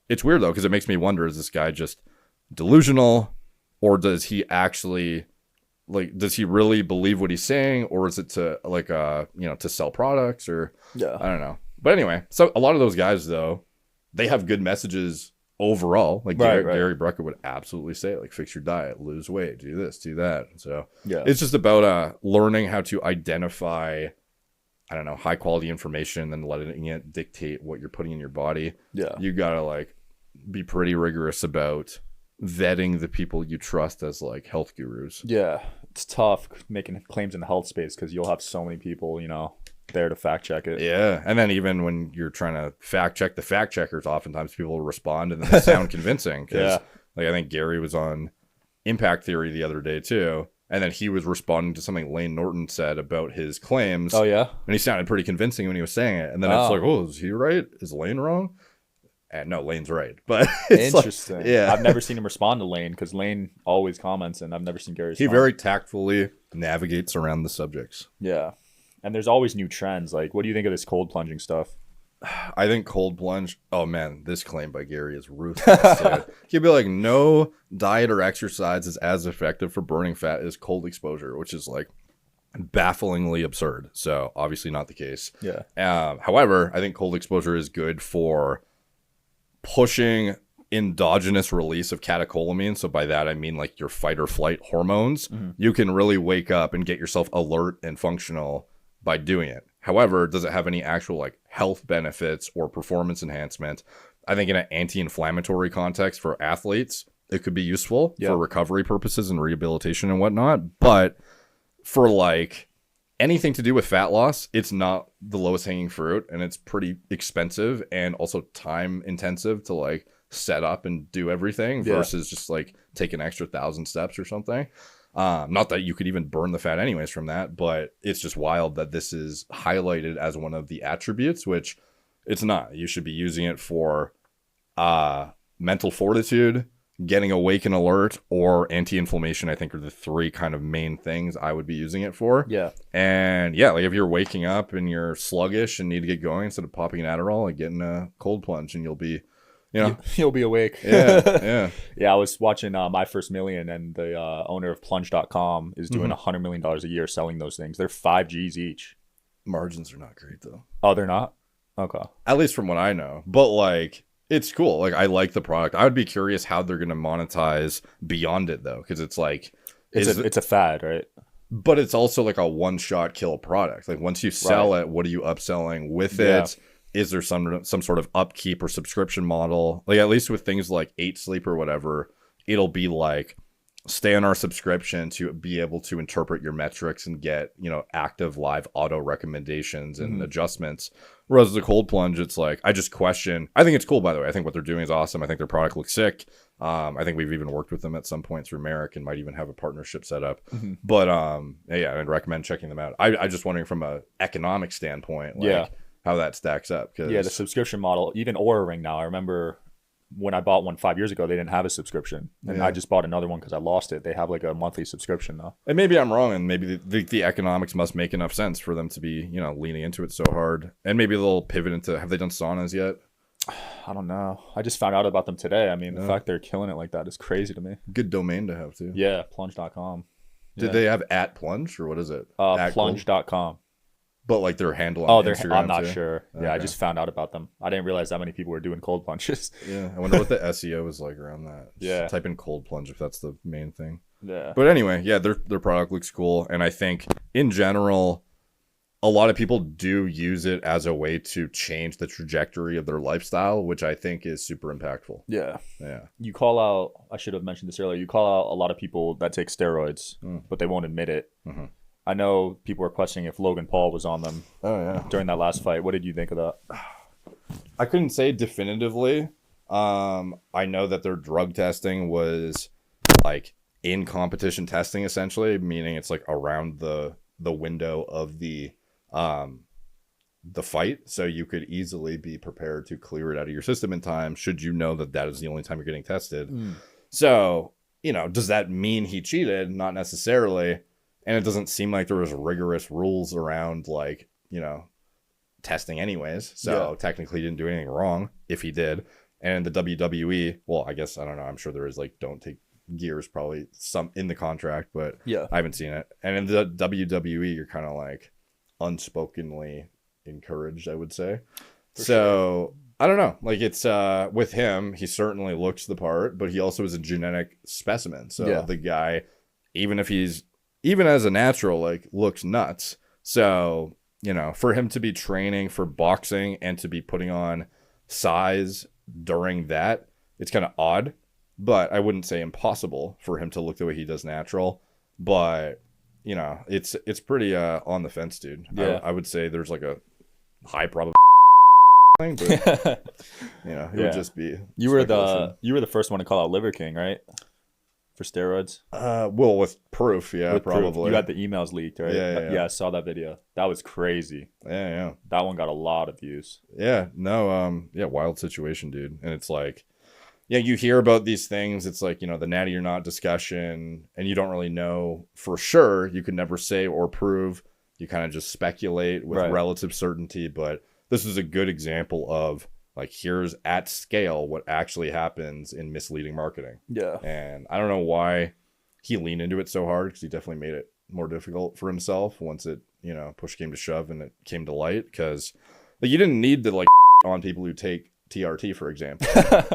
It's weird though, because it makes me wonder, is this guy just delusional, or does he actually, like, does he really believe what he's saying, or is it to like, to sell products, or I don't know. But anyway, so a lot of those guys though, they have good messages overall. Like Gary Brecka would absolutely say, like, fix your diet, lose weight, do this, do that. So it's just about learning how to identify, I don't know, high quality information and letting it dictate what you're putting in your body. You gotta like be pretty rigorous about vetting the people you trust as like health gurus. It's tough making claims in the health space, because you'll have so many people there to fact check it. And then even when you're trying to fact check the fact checkers, oftentimes people will respond and then they sound convincing, because like I think Gary was on Impact Theory the other day too, and then he was responding to something Lane Norton said about his claims. And he sounded pretty convincing when he was saying it, and then it's like, oh, is he right? Is Lane wrong? And no, Lane's right. But it's interesting. Like, I've never seen him respond to Lane, because Lane always comments, and I've never seen Gary respond. He very tactfully navigates around the subjects. And there's always new trends. Like, what do you think of this cold plunging stuff? I think cold plunge, oh man, this claim by Gary is ruthless, dude. He'd be like, no diet or exercise is as effective for burning fat as cold exposure, which is like bafflingly absurd. So obviously not the case. However, I think cold exposure is good for pushing endogenous release of catecholamine. So by that I mean like your fight or flight hormones. You can really wake up and get yourself alert and functional by doing it. However, does it have any actual like health benefits or performance enhancement? I think in an anti-inflammatory context for athletes, it could be useful for recovery purposes and rehabilitation and whatnot. But for like anything to do with fat loss, it's not the lowest hanging fruit, and it's pretty expensive and also time intensive to like set up and do everything versus just like take an extra 1,000 steps or something. Not that you could even burn the fat anyways from that, but it's just wild that this is highlighted as one of the attributes, which it's not. You should be using it for mental fortitude, getting awake and alert, or anti-inflammation. I think are the three kind of main things I would be using it for. Yeah. And yeah, like if you're waking up and you're sluggish and need to get going, instead of popping an Adderall, like getting a cold plunge, and you'll be, you know, you'll be awake. Yeah. Yeah, I was watching My First Million, and the owner of plunge.com is doing $100 million a year selling those things. They're 5 G's each. Margins are not great though. Oh, they're not? Okay. At least from what I know. But like, it's cool. Like, I like the product. I would be curious how they're going to monetize beyond it though, because it's like it's a fad, right? But it's also like a one-shot kill product. Like once you sell it, what are you upselling with it? Is there some sort of upkeep or subscription model? Like at least with things like 8 Sleep or whatever, it'll be like stay on our subscription to be able to interpret your metrics and get, you know, active live auto recommendations and adjustments. Whereas the cold plunge, it's like, I just question. I think it's cool, by the way. I think what they're doing is awesome. I think their product looks sick. I think we've even worked with them at some point through Merrick and might even have a partnership set up. But yeah, I'd recommend checking them out. I just wondering from a economic standpoint, like, how that stacks up. Cause yeah, the subscription model, even Oura Ring now. I remember when I bought one 5 years ago, they didn't have a subscription. And I just bought another one because I lost it. They have like a monthly subscription now. And maybe I'm wrong, and maybe the economics must make enough sense for them to be, you know, leaning into it so hard. And maybe they'll pivot into, have they done saunas yet? I don't know. I just found out about them today. I mean, the fact they're killing it like that is crazy to me. Good domain to have too. Yeah, plunge.com. Did they have at plunge or what is it? Plunge.com. But like their handle on Instagram I'm not too? sure. Yeah, I just found out about them. I didn't realize that many people were doing cold plunges. Yeah, I wonder what the SEO is like around that. Yeah. Type in cold plunge if that's the main thing. Yeah. But anyway, yeah, their product looks cool. And I think in general, a lot of people do use it as a way to change the trajectory of their lifestyle, which I think is super impactful. Yeah. Yeah. You call out, I should have mentioned this earlier, you call out a lot of people that take steroids, but they won't admit it. I know people were questioning if Logan Paul was on them during that last fight. What did you think of that? I couldn't say definitively. I know that their drug testing was like in competition testing, essentially, meaning it's like around the window of the fight, so you could easily be prepared to clear it out of your system in time should you know that is the only time you're getting tested. So, you know, does that mean he cheated? Not necessarily. And it doesn't seem like there was rigorous rules around, like, you know, testing anyways. So technically he didn't do anything wrong if he did. And the WWE, well, I guess, I don't know. I'm sure there is like, don't take gears, probably some in the contract, but I haven't seen it. And in the WWE, you're kind of like unspokenly encouraged, I would say. So I don't know. Like it's with him, he certainly looks the part, but he also is a genetic specimen. So the guy, even as a natural, like looks nuts. So, you know, for him to be training for boxing and to be putting on size during that, it's kind of odd, but I wouldn't say impossible for him to look the way he does natural. But, you know, it's pretty on the fence, dude. Yeah. I would say there's like a high probability thing, but you know, it would just be you were the first one to call out Liver King, right? For steroids? Well, with proof, with probably. Proof. You got the emails leaked, right? Yeah, I saw that video. That was crazy. Yeah. That one got a lot of views. Yeah, no, wild situation, dude. And it's like, yeah, you hear about these things. It's like, you know, the natty or not discussion, and you don't really know for sure. You can never say or prove. You kind of just speculate with relative certainty. But this is a good example of, like, here's at scale what actually happens in misleading marketing. Yeah. And I don't know why he leaned into it so hard, because he definitely made it more difficult for himself once it, you know, push came to shove and it came to light. Because, like, you didn't need to, like, on people who take TRT, for example.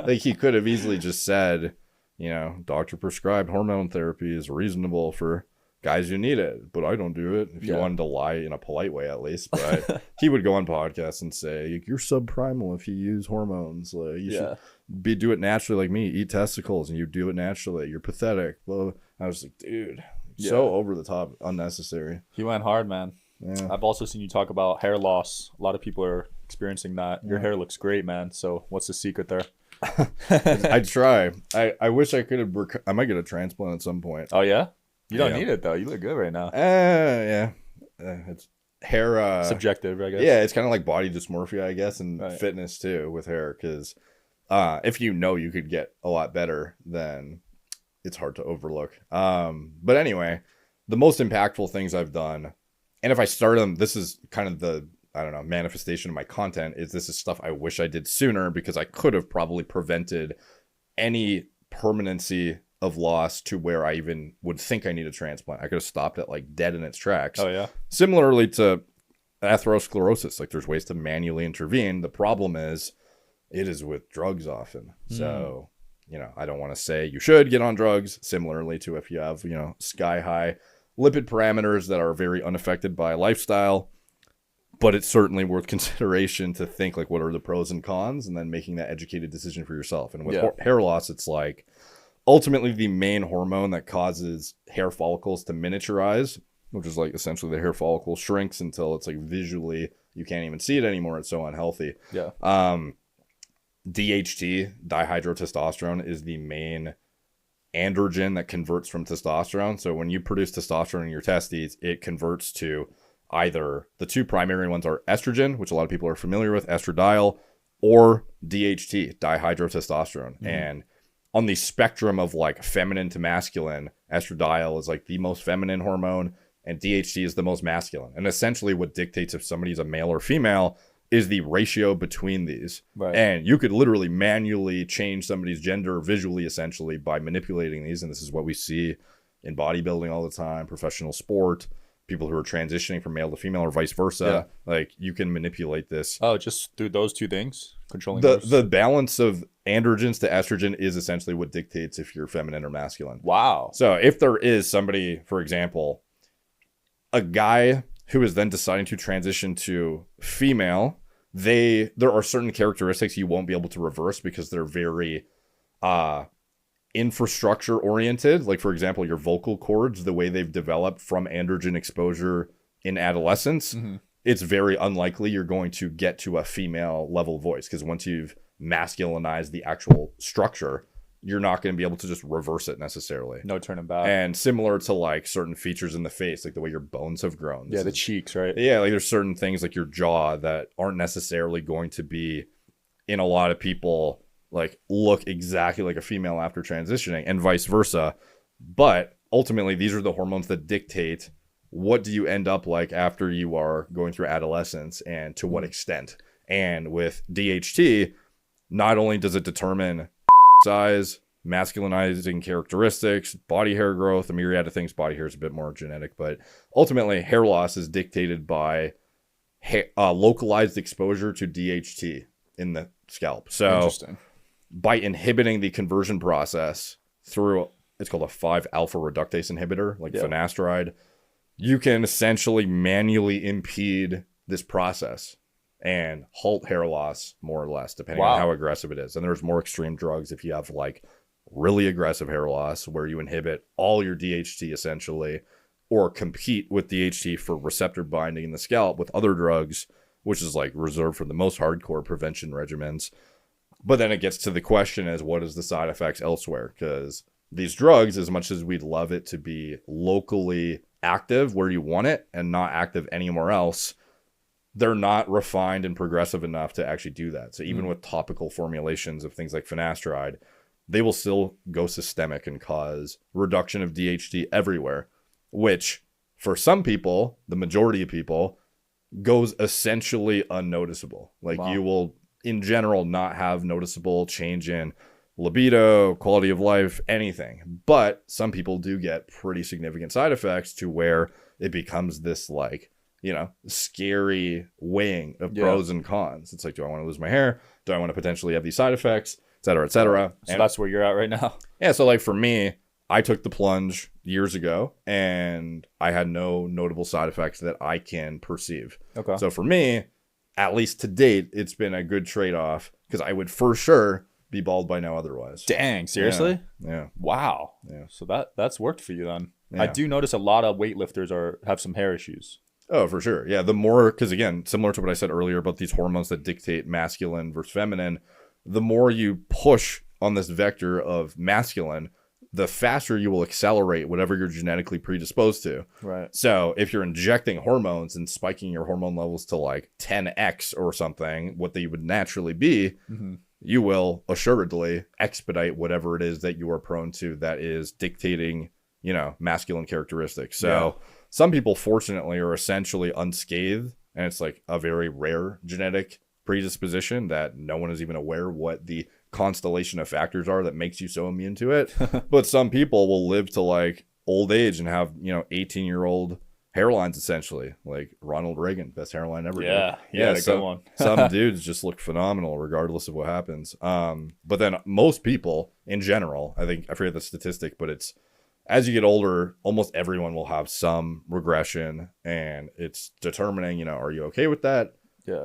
Like, he could have easily just said, you know, doctor prescribed hormone therapy is reasonable for guys who need it, but I don't do it. If you wanted to lie in a polite way, at least, but he would go on podcasts and say, you're subprimal if you use hormones. Like, you should do it naturally like me, eat testicles, and you do it naturally. You're pathetic. Well, I was like, dude, so over the top, unnecessary. He went hard, man. Yeah. I've also seen you talk about hair loss. A lot of people are experiencing that. Your hair looks great, man. So what's the secret there? I try. I wish I could have. I might get a transplant at some point. Oh yeah, you don't need it though. You look good right now. It's hair. Subjective, I guess. Yeah, it's kind of like body dysmorphia, I guess, and fitness too with hair. Because if you know you could get a lot better, then it's hard to overlook. But anyway, the most impactful things I've done, and if I start them, this is kind of the manifestation of my content, is this is stuff I wish I did sooner, because I could have probably prevented any permanency of loss to where I even would think I need a transplant. I could have stopped it like dead in its tracks. Oh yeah. Similarly to atherosclerosis, like there's ways to manually intervene. The problem is it is with drugs often. So, I don't want to say you should get on drugs, similarly to if you have, sky high lipid parameters that are very unaffected by lifestyle. But it's certainly worth consideration to think like, what are the pros and cons, and then making that educated decision for yourself. And with hair loss, it's like ultimately the main hormone that causes hair follicles to miniaturize, which is like essentially the hair follicle shrinks until it's like visually you can't even see it anymore. It's so unhealthy. Yeah. DHT, dihydrotestosterone, is the main androgen that converts from testosterone. So when you produce testosterone in your testes, it converts to either the two primary ones are estrogen, which a lot of people are familiar with, estradiol, or DHT, dihydrotestosterone. And on the spectrum of like feminine to masculine, estradiol is like the most feminine hormone, and DHT is the most masculine. And essentially what dictates if somebody's a male or female is the ratio between these. Right. And you could literally manually change somebody's gender visually, essentially, by manipulating these. And this is what we see in bodybuilding all the time, professional sport, people who are transitioning from male to female or vice versa. Like, you can manipulate this. Oh, just through those two things, controlling the balance of androgens to estrogen is essentially what dictates if you're feminine or masculine. Wow. So if there is somebody, for example, a guy who is then deciding to transition to female, there are certain characteristics you won't be able to reverse because they're very infrastructure oriented. Like, for example, your vocal cords, the way they've developed from androgen exposure in adolescence, it's very unlikely you're going to get to a female level voice, because once you've masculinized the actual structure, you're not going to be able to just reverse it necessarily. No turning back. And similar to like certain features in the face, like the way your bones have grown. The cheeks, right? Yeah, like there's certain things like your jaw that aren't necessarily going to be, in a lot of people, like look exactly like a female after transitioning, and vice versa. But ultimately, these are the hormones that dictate what do you end up like after you are going through adolescence, and to what extent. And with DHT, not only does it determine size, masculinizing characteristics, body hair growth, a myriad of things. Body hair is a bit more genetic, but ultimately hair loss is dictated by localized exposure to DHT in the scalp. So by inhibiting the conversion process through, it's called a 5-alpha reductase inhibitor, like finasteride, you can essentially manually impede this process and halt hair loss, more or less, depending on how aggressive it is. And there's more extreme drugs if you have like really aggressive hair loss, where you inhibit all your DHT essentially, or compete with DHT for receptor binding in the scalp with other drugs, which is like reserved for the most hardcore prevention regimens. But then it gets to the question as, what is the side effects elsewhere? Because these drugs, as much as we'd love it to be locally active where you want it and not active anywhere else, they're not refined and progressive enough to actually do that. So even with topical formulations of things like finasteride, they will still go systemic and cause reduction of DHT everywhere, which for some people, the majority of people, goes essentially unnoticeable. Like you will, in general, not have noticeable change in libido, quality of life, anything. But some people do get pretty significant side effects to where it becomes this like, scary weighing of pros and cons. It's like, do I want to lose my hair? Do I want to potentially have these side effects, et cetera, et cetera? So that's where you're at right now. Yeah. So like for me, I took the plunge years ago, and I had no notable side effects that I can perceive. Okay. So for me, at least to date, it's been a good trade-off because I would for sure be bald by now otherwise. Dang, seriously? Yeah. Wow. Yeah. So that's worked for you then. Yeah. I do notice a lot of weightlifters have some hair issues. Oh, for sure. Yeah, the more, because again, similar to what I said earlier about these hormones that dictate masculine versus feminine, the more you push on this vector of masculine, the faster you will accelerate whatever you're genetically predisposed to. Right. So if you're injecting hormones and spiking your hormone levels to like 10x or something, what they would naturally be, you will assuredly expedite whatever it is that you are prone to that is dictating, masculine characteristics. So some people, fortunately, are essentially unscathed, and it's like a very rare genetic predisposition that no one is even aware what the constellation of factors are that makes you so immune to it. But some people will live to like old age and have 18-year-old hairlines, essentially, like Ronald Reagan, best hairline ever. Yeah, good one. Some dudes just look phenomenal regardless of what happens. But then most people in general, I forget the statistic, but it's as you get older, almost everyone will have some regression, and it's determining, are you okay with that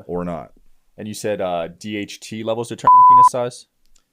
or not? And you said DHT levels determine penis size?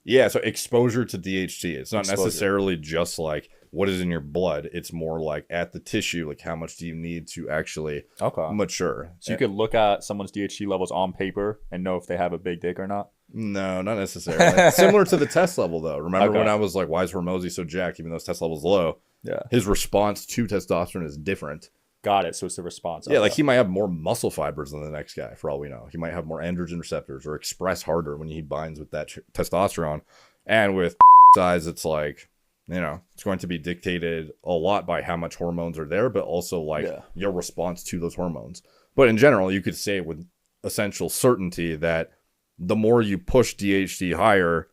Yeah, so exposure to DHT. It's not necessarily just like what is in your blood. It's more like at the tissue, like how much do you need to actually mature. So you could look at someone's DHT levels on paper and know if they have a big dick or not? No, not necessarily. Similar to the test level, though. Remember when I was like, why is Hormozy so jacked, even though his test level's low? Yeah. His response to testosterone is different. Got it. So it's the response. Yeah, like he might have more muscle fibers than the next guy, for all we know. He might have more androgen receptors or express harder when he binds with that testosterone. And with size, it's like, it's going to be dictated a lot by how much hormones are there, but also like your response to those hormones. But in general, you could say with essential certainty that the more you push DHT higher,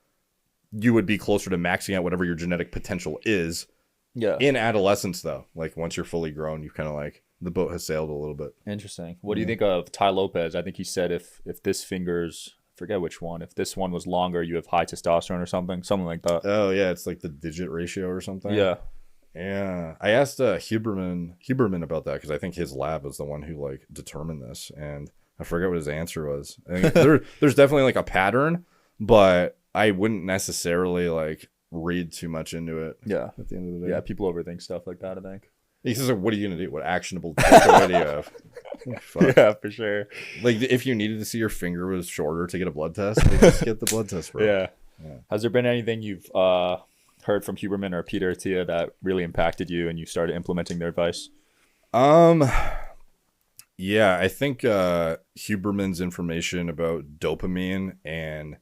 you would be closer to maxing out whatever your genetic potential is. Yeah. In adolescence, though, like once you're fully grown, you kind of like the boat has sailed a little bit. Interesting. What do you think of Ty Lopez? I think he said if this finger's, I forget which one, if this one was longer, you have high testosterone or something like that. Oh yeah, it's like the digit ratio or something. Yeah. I asked Huberman about that because I think his lab was the one who like determined this, and I forget what his answer was. I mean, there's definitely like a pattern, but I wouldn't necessarily like read too much into it. Yeah. At the end of the day. Yeah, people overthink stuff like that, I think. He says, what are you going to do? What actionable takeaway do you have? Fuck. Yeah, for sure. Like if you needed to see your finger was shorter to get a blood test, like, just get the blood test, bro. Yeah. Has there been anything you've heard from Huberman or Peter Attia that really impacted you and you started implementing their advice? Yeah, I think Huberman's information about dopamine and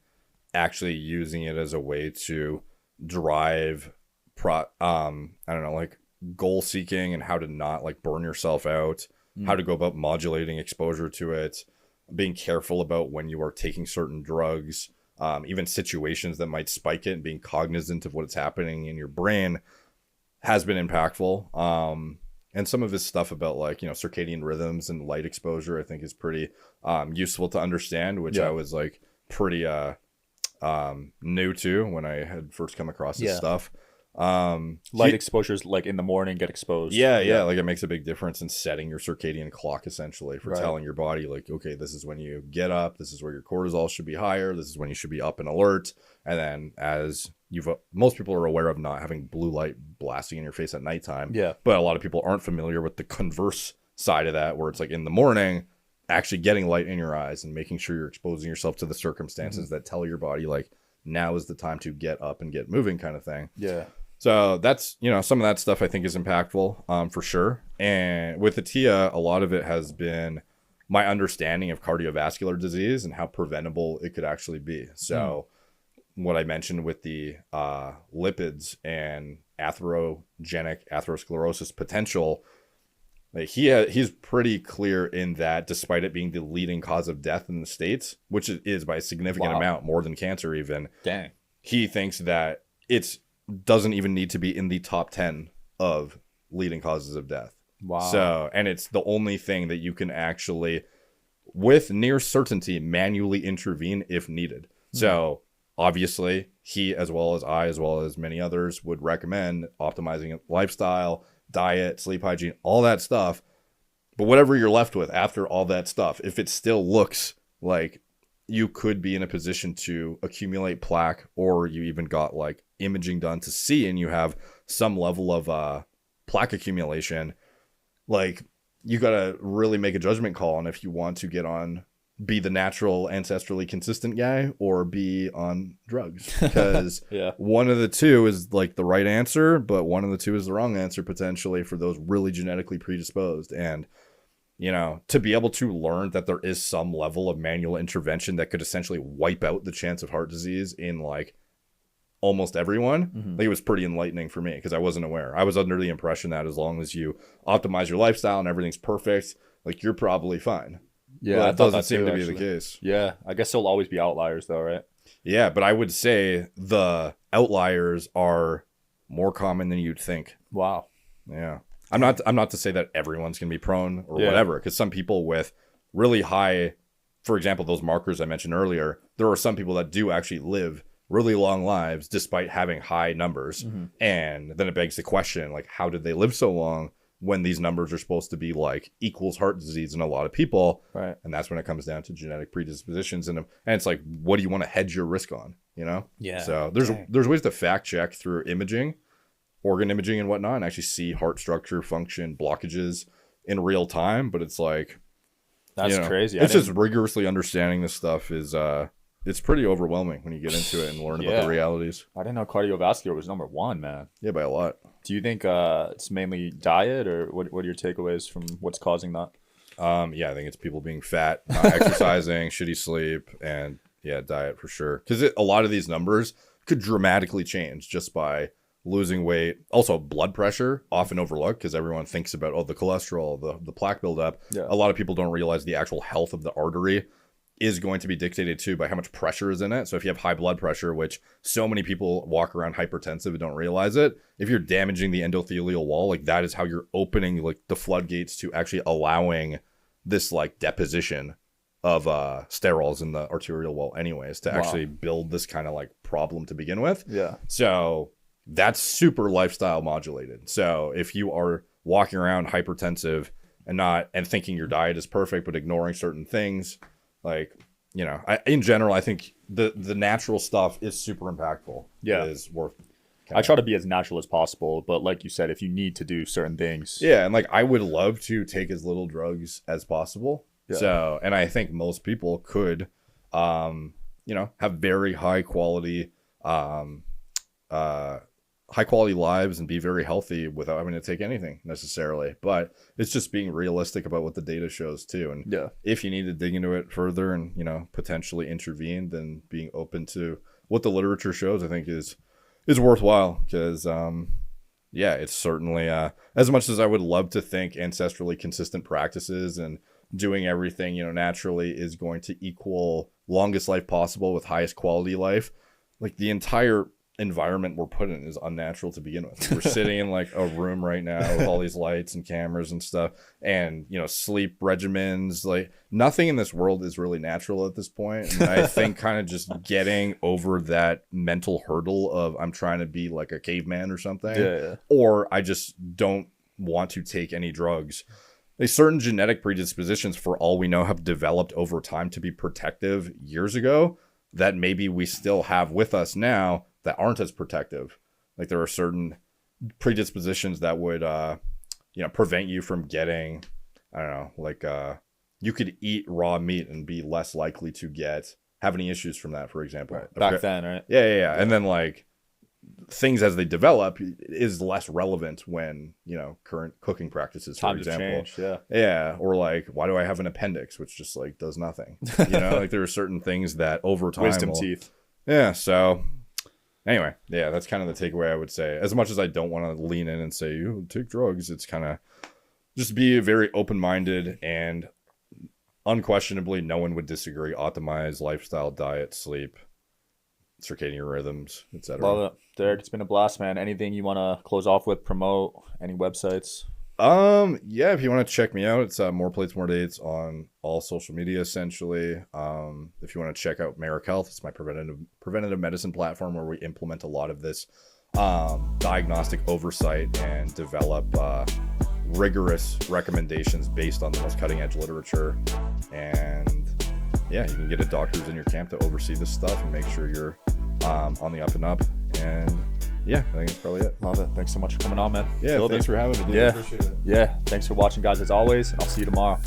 actually using it as a way to drive like goal seeking and how to not like burn yourself out, how to go about modulating exposure to it, being careful about when you are taking certain drugs, even situations that might spike it, and being cognizant of what's happening in your brain has been impactful. And some of his stuff about like, circadian rhythms and light exposure, I think is pretty useful to understand, which I was like pretty new to when I had first come across this stuff. Light exposures, like in the morning, get exposed. Yeah, like it makes a big difference in setting your circadian clock, essentially, for telling your body like, okay, this is when you get up, this is where your cortisol should be higher, this is when you should be up and alert. And then as most people are aware of not having blue light blasting in your face at nighttime, but a lot of people aren't familiar with the converse side of that, where it's like in the morning actually getting light in your eyes and making sure you're exposing yourself to the circumstances that tell your body like now is the time to get up and get moving, kind of thing. So that's, some of that stuff I think is impactful, for sure. And with Attia, a lot of it has been my understanding of cardiovascular disease and how preventable it could actually be. So what I mentioned with the lipids and atherosclerosis potential, like he's pretty clear in that, despite it being the leading cause of death in the States, which it is by a significant amount, more than cancer even. Dang. He thinks that it's doesn't even need to be in the top 10 of leading causes of death. Wow. So, and it's the only thing that you can actually, with near certainty, manually intervene if needed. So obviously he, as well as I, as well as many others, would recommend optimizing lifestyle, diet, sleep hygiene, all that stuff. But whatever you're left with after all that stuff, if it still looks like you could be in a position to accumulate plaque, or you even got like imaging done to see and you have some level of plaque accumulation, like you got to really make a judgment call on if you want to be the natural, ancestrally consistent guy or be on drugs, because one of the two is like the right answer, but one of the two is the wrong answer potentially for those really genetically predisposed. And you know, to be able to learn that there is some level of manual intervention that could essentially wipe out the chance of heart disease in like almost everyone, like it was pretty enlightening for me, because I wasn't aware. I was under the impression that as long as you optimize your lifestyle and everything's perfect, like you're probably fine. Yeah, that doesn't seem to be the case. Yeah, I guess there'll always be outliers though, right? Yeah, but I would say the outliers are more common than you'd think. Wow. Yeah. I'm not to say that everyone's going to be prone or whatever, because some people with really high, for example, those markers I mentioned earlier, there are some people that do actually live really long lives despite having high numbers. And then it begs the question, like, how did they live so long when these numbers are supposed to be like equals heart disease in a lot of people? Right. And that's when it comes down to genetic predispositions. And it's like, what do you want to hedge your risk on, you know? Yeah. So there's ways to fact check through imaging, organ imaging and whatnot, and actually see heart structure, function, blockages in real time. But it's like, that's crazy. It's just rigorously understanding this stuff is it's pretty overwhelming when you get into it and learn about the realities. I didn't know cardiovascular was number one, man. Yeah, by a lot. Do you think it's mainly diet, or what are your takeaways from what's causing that? Yeah, I think it's people being fat, not exercising, shitty sleep, and diet for sure. Because a lot of these numbers could dramatically change just by losing weight. Also, blood pressure, often overlooked because everyone thinks about the cholesterol, the plaque buildup. A lot of people don't realize the actual health of the artery is going to be dictated too by how much pressure is in it. So if you have high blood pressure, which so many people walk around hypertensive and don't realize it, if you're damaging the endothelial wall, like that is how you're opening like the floodgates to actually allowing this like deposition of sterols in the arterial wall anyways, to actually build this kind of like problem to begin with. So that's super lifestyle modulated. So if you are walking around hypertensive and thinking your diet is perfect but ignoring certain things, like, you know, in general, I think the natural stuff is super impactful. Is worth. I try to be as natural as possible, but like you said, if you need to do certain things. Yeah, and like I would love to take as little drugs as possible. So, and I think most people could, you know, have very high quality lives and be very healthy without having to take anything necessarily. But it's just being realistic about what the data shows too. And if you need to dig into it further and, you know, potentially intervene, then being open to what the literature shows, I think is worthwhile. Because it's certainly as much as I would love to think ancestrally consistent practices and doing everything, you know, naturally is going to equal longest life possible with highest quality life, like the entire environment we're put in is unnatural to begin with. We're sitting in like a room right now with all these lights and cameras and stuff, and, you know, sleep regimens, like nothing in this world is really natural at this point. And I think kind of just getting over that mental hurdle of I'm trying to be like a caveman or something, or I just don't want to take any drugs. Like certain genetic predispositions, for all we know, have developed over time to be protective years ago that maybe we still have with us now that aren't as protective. Like there are certain predispositions that would, you know, prevent you from getting, I don't know, like you could eat raw meat and be less likely to have any issues from that, for example. Back then, right? Yeah. And then like things as they develop is less relevant when, you know, current cooking practices, for example. Changed, or like, why do I have an appendix which just like does nothing? You know, like there are certain things that over time wisdom teeth. So anyway, that's kind of the takeaway I would say. As much as I don't want to lean in and say you take drugs, it's kind of just be very open-minded, and unquestionably no one would disagree. Optimize lifestyle, diet, sleep, circadian rhythms, etc. Love it, Derek. It's been a blast, man. Anything you want to close off with, promote, any websites? Yeah, if you want to check me out, it's More Plates, More Dates on all social media, essentially. If you want to check out Mer Health, it's my preventative medicine platform where we implement a lot of this diagnostic oversight and develop rigorous recommendations based on the most cutting edge literature. And yeah, you can get a doctor who's in your camp to oversee this stuff and make sure you're on the up and up. And yeah, I think that's probably it. Love it. Thanks so much for coming on, man. Yeah, thanks for having me, dude. Yeah. I appreciate it. Yeah. Thanks for watching, guys, as always. I'll see you tomorrow.